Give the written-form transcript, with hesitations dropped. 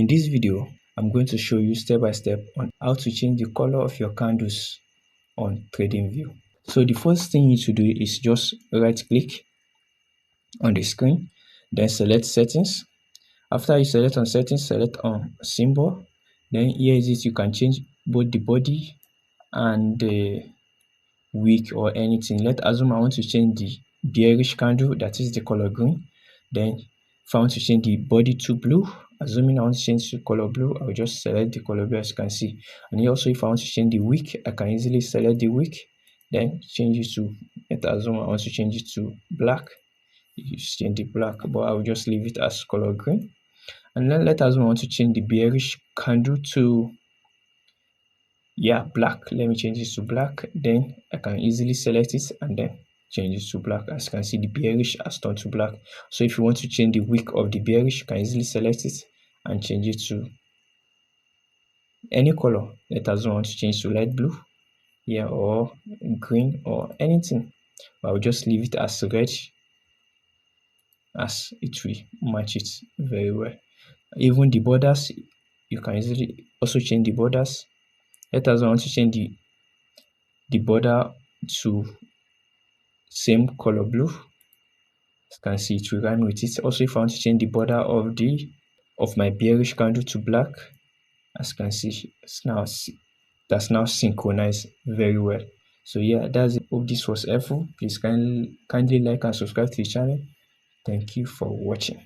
In this video, I'm going to show you step by step on how to change the color of your candles on TradingView. So the first thing you need to do is just right click on the screen, then select settings. After you select on settings, select on symbol. Then here is it, you can change both the body and the wick or anything. Let's assume I want to change the bearish candle, that is the color green. Then if I want to change the body to blue, assuming I want to change to color blue, I'll just select the color blue, as you can see. And here also, if I want to change the wick, I can easily select the wick, then change it to, let's assume I want to change it to black. You change the black, but I'll just leave it as color green. And then let us want to change the bearish candle to black. Let me change this to black. Then I can easily select it and then change it to black. As you can see, the bearish has turned to black. So if you want to change the wick of the bearish, you can easily select it and change it to any color. Let us want to change to light blue, or green or anything. I'll just leave it as red, as it will match it very well. Even the borders, you can easily also change the borders. Let us want to change the border to same color blue. As you can see, it will run with it. Also, if I want to change the border of my bearish candle to black, as you can see, that's now synchronized very well. So yeah, that's it. Hope this was helpful. Please kindly like and subscribe to the channel. Thank you for watching.